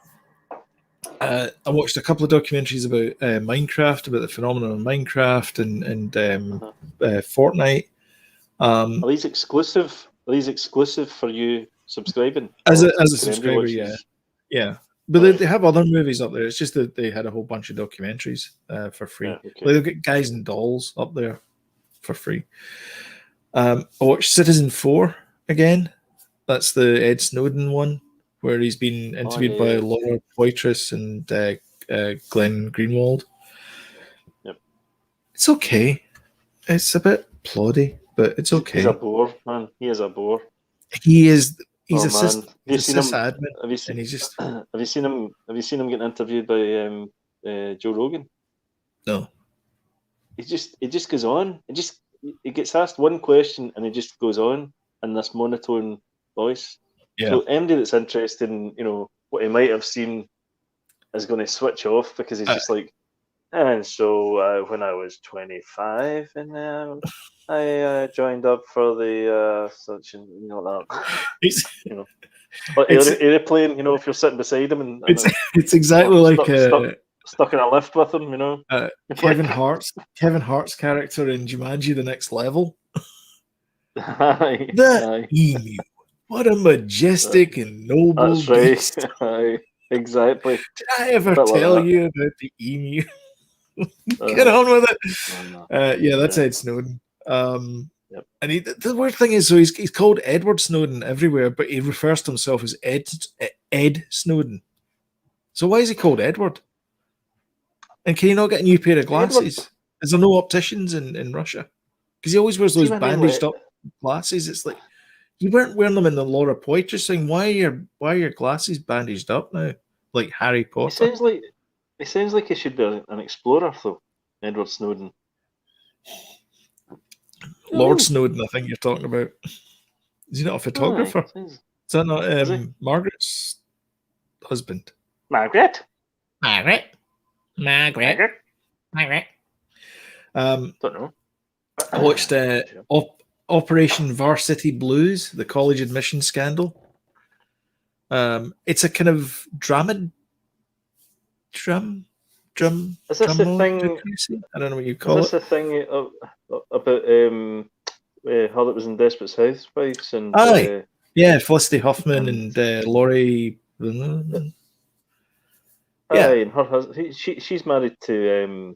I watched a couple of documentaries about Minecraft, about the phenomenon of Minecraft and Fortnite. Are these exclusive? Are these exclusive for you subscribing? As a subscriber, yeah. But they have other movies up there. It's just that they had a whole bunch of documentaries for free. Yeah, okay. Like they've got Guys and Dolls up there for free. I watched Citizen 4 again. That's the Ed Snowden one, where he's been interviewed by Laura Poitras and Glenn Greenwald. Yep. It's okay. It's a bit ploddy, but it's okay. He's a bore, man. He is a bore. He is. He's Have you seen him? and he's just. Have you seen him? Have you seen him getting interviewed by Joe Rogan? No. He just goes on. He gets asked one question and he just goes on in this monotone voice. Yeah. So anybody that's interested in what he might have seen is going to switch off because he's just like. And so when I was 25, and I joined up for the such and that. Airplane. If you're sitting beside him, and it's exactly like stuck in a lift with him. Kevin Hart's character in Jumanji: The Next Level. Emu. What a majestic and noble beast. That's right. Exactly. Did I ever tell you about the emu? Get on with it. That's Ed Snowden. And the weird thing is, so he's called Edward Snowden everywhere, but he refers to himself as Ed Snowden. So why is he called Edward? And can he not get a new pair of glasses? Edward. Is there no opticians in Russia? Because he always wears those bandaged up glasses. It's like you weren't wearing them in the Laura Poitras thing. Why are your glasses bandaged up now, like Harry Potter? It sounds like he should be an explorer, though. Edward Snowden. Lord Snowden, I think you're talking about. Is he not a photographer? Is that not Margaret's husband? Margaret. Don't know. I watched Operation Varsity Blues, the college admission scandal. It's a kind of drama. Is this the thing? I don't know what you call it. Is this the thing about her that was in Desperate Housewives and Felicity Huffman and Laurie. Yeah. Aye, and her husband. She's married to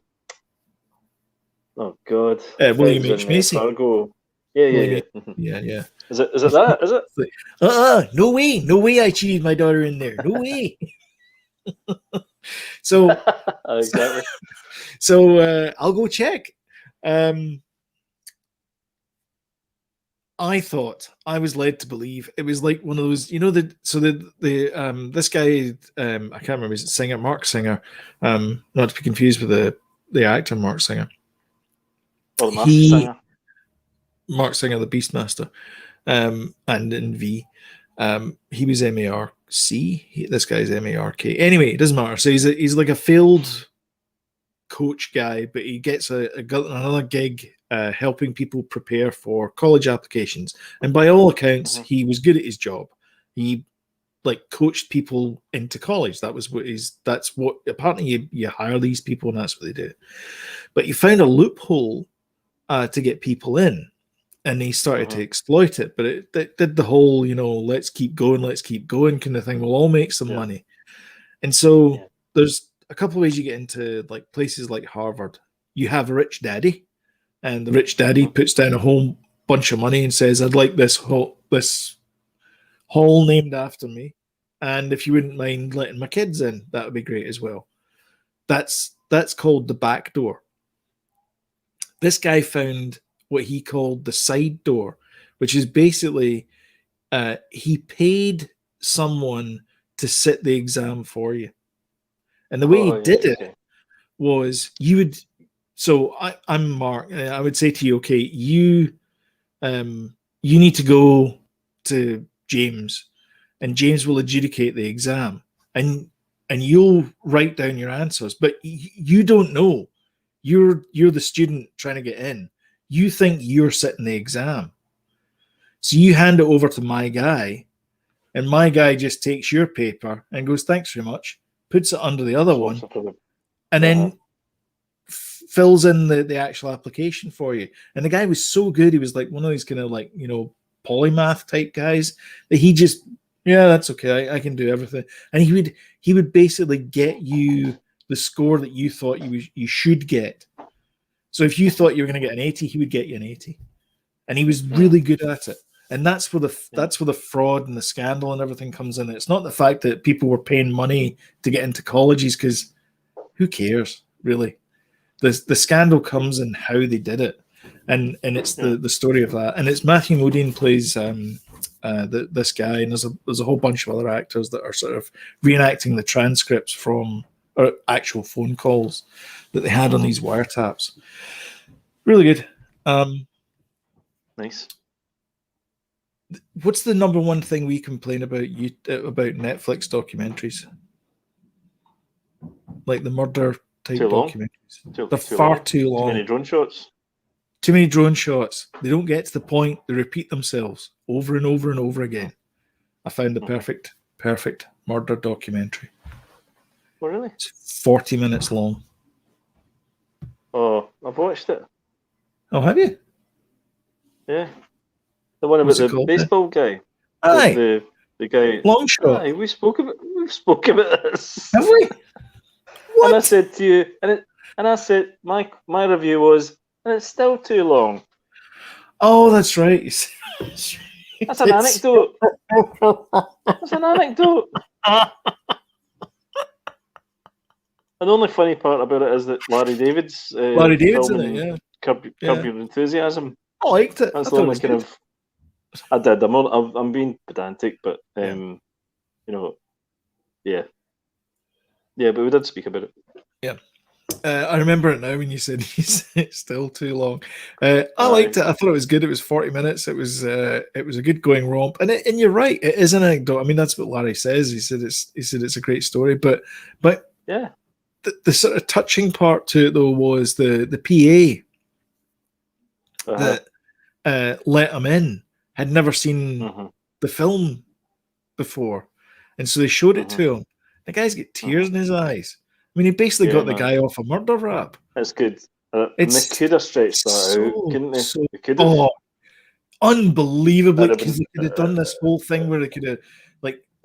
oh God, William Fez H. in Macy. Fargo. Yeah, yeah, William yeah. H. Yeah. Is it that? Is it? It's like, no way I cheated my daughter in there. No way. So Exactly. I'll go check. I thought I was led to believe it was like one of those, this guy, I can't remember, is it singer, Mark Singer, not to be confused with the actor Mark Singer. Or the Master Singer. Mark Singer, the Beastmaster, and in V, he was MARC. This guy's MARK. Anyway, it doesn't matter. So he's like a failed coach guy, but he gets another gig helping people prepare for college applications. And by all accounts, he was good at his job. He coached people into college. That's what apparently you hire these people and that's what they do. But he found a loophole to get people in. And he started to exploit it, but it did the whole, let's keep going kind of thing. We'll all make some money. And so there's a couple of ways you get into like places like Harvard. You have a rich daddy, and the rich daddy puts down a whole bunch of money and says, I'd like this hall named after me. And if you wouldn't mind letting my kids in, that would be great as well. That's called the back door. This guy found what he called the side door, which is basically he paid someone to sit the exam for you. And the way he did it was I'm Mark, and I would say to you, okay, you need to go to James, and James will adjudicate the exam, and you'll write down your answers, but you don't know. You're the student trying to get in. You think you're sitting the exam. So you hand it over to my guy, and my guy just takes your paper and goes, thanks very much, puts it under the other one, and then fills in the actual application for you. And the guy was so good. He was like one of these kind of like, polymath type guys that he just, that's okay. I can do everything. And he would basically get you the score that you thought you should get. So if you thought you were going to get an 80, he would get you an 80. And he was really good at it. And that's where the fraud and the scandal and everything comes in. It's not the fact that people were paying money to get into colleges, because who cares, really? The scandal comes in how they did it. And it's the story of that. And it's Matthew Modine plays this guy, and there's a whole bunch of other actors that are sort of reenacting the transcripts from or actual phone calls that they had on these wiretaps. Really good. Nice. What's the number one thing we complain about Netflix documentaries? Like the murder type documentaries. They're far too long. Too many drone shots. Too many drone shots. They don't get to the point. They repeat themselves over and over and over again. I found the perfect murder documentary. Oh, really? It's 40 minutes long. Oh, I've watched it. Oh, have you? Yeah. The one about the baseball guy. Aye. The guy. Long shot. Aye, we've spoken about this. Have we? What? And I said to you, and I said my review was, and it's still too long. Oh, that's right. That's an anecdote. That's an anecdote. And the only funny part about it is that Larry David's in it, yeah. Curb Your Enthusiasm. I liked it. That's the only kind of. I did. I'm being pedantic, but yeah. But we did speak about it. Yeah. I remember it now when you said it's still too long. I liked it. I thought it was good. It was 40 minutes. It was a good going romp. And you're right. It is an anecdote. I mean, that's what Larry says. He said it's a great story. But yeah, the sort of touching part to it though was the PA that let him in had never seen the film before, and so they showed it to him. The guy's got tears in his eyes. I mean, he basically got the guy off a murder rap. That's good. And they could have stretched that out, couldn't they? They could have. Unbelievably, because they could have done this whole thing where they could have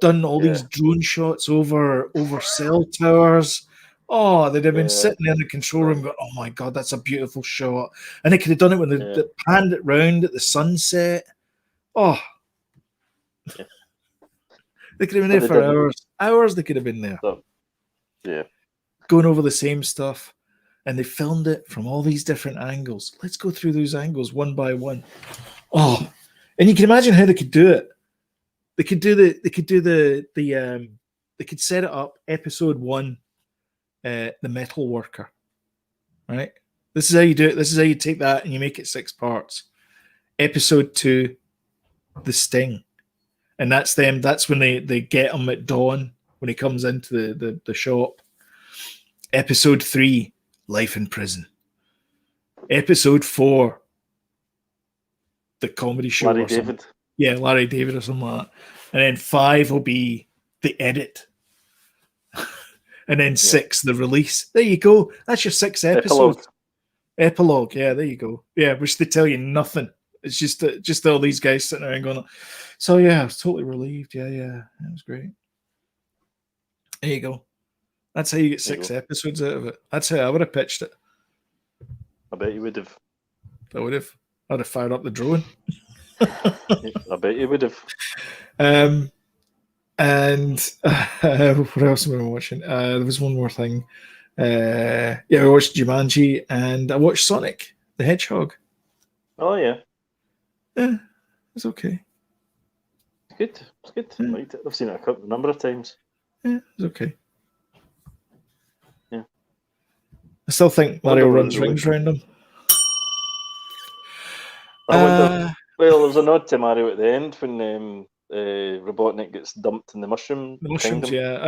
done all these drone shots over cell towers. Oh, they'd have been sitting in the control room going, "Oh my god, that's a beautiful shot!" And they could have done it when they panned it round at the sunset. Oh, they could have been there for hours. Hours they could have been there. So, going over the same stuff. And they filmed it from all these different angles. Let's go through those angles one by one. Oh, and you can imagine how they could do it. They could set it up. Episode 1, the metal worker. Right. This is how you do it. This is how you take that and you make it 6 parts. Episode 2, the sting, and that's them. That's when they get him at dawn when he comes into the shop. Episode 3. Life in prison. Episode 4, the comedy show. Larry David. Yeah, Larry David or something like that. And then 5 will be the edit. And then 6, the release. There you go. That's your 6 episodes. Epilogue. Yeah, there you go. Yeah, which they tell you nothing. It's just all these guys sitting there and going, so yeah, I was totally relieved. Yeah, it was great. There you go. That's how you get 6 episodes out of it. That's how I would have pitched it. I bet you would have. I'd have fired up the drone. I bet you would have. And what else am I watching? There was one more thing. I watched Jumanji and I watched Sonic the Hedgehog. Oh yeah. Yeah, it's okay. It's good. Yeah. I've seen it a number of times. Yeah, it's okay. I still think Mario runs rings around him. Well, there's a nod to Mario at the end when Robotnik gets dumped in the mushroom. The mushrooms, kingdom.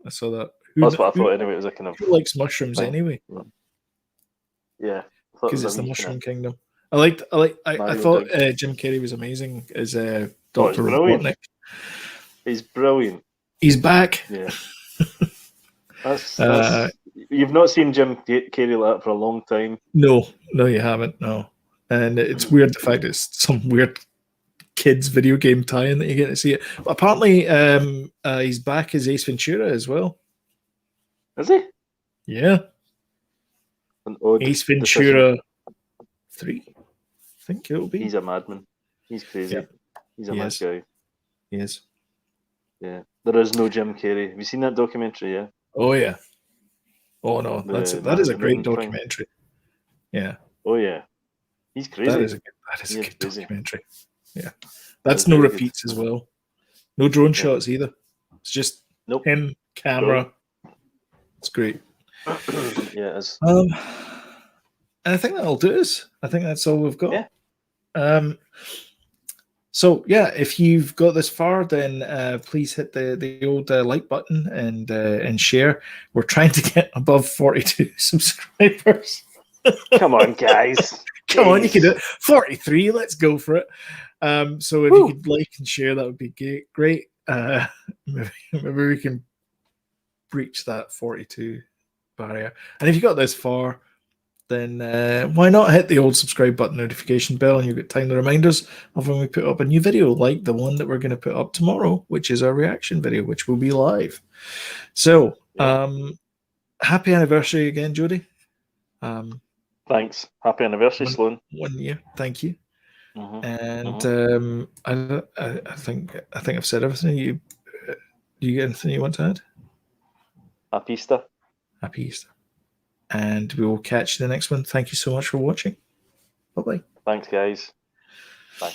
I saw that. That's what I thought anyway. It was a kind of. Who likes mushrooms anyway? Yeah, because it's the Mushroom Kingdom. I thought Jim Carrey was amazing as Dr. Robotnik. He's brilliant. He's back. Yeah. That's you've not seen Jim Carrey like that for a long time. No, you haven't. No, and it's weird the fact it's some weird kids video game tie-in that you get to see it. But apparently, he's back as Ace Ventura as well. Is he? Yeah. Ace Ventura 3, I think it'll be. He's a madman. He's crazy. Yeah. He's a mad guy. He is. Yeah. There is no Jim Carrey. Have you seen that documentary? Yeah. Oh yeah. Oh no, that is a great documentary. Yeah. Oh yeah. He's crazy. That is a good documentary. Yeah. That's no repeats as well. No drone shots either. It's just him, camera. It's great. Yeah, it is. And I think that'll do us. I think that's all we've got. Yeah. So yeah, if you've got this far, then please hit the old like button and share. We're trying to get above 42 subscribers. Come on, guys. Come on, you can do it. 43. Let's go for it. So if you could like and share, that would be great. Maybe we can breach that 42 barrier. And if you got this far, then why not hit the old subscribe button, notification bell, and you'll get timely reminders of when we put up a new video, like the one that we're going to put up tomorrow, which is our reaction video, which will be live. So, happy anniversary again, Jody. Thanks. Happy anniversary, Sloan. 1 year. Thank you. And I think I've said everything. Do you get anything you want to add? Happy Easter. Happy Easter. And we will catch you in the next one. Thank you so much for watching. Bye-bye. Thanks, guys. Bye.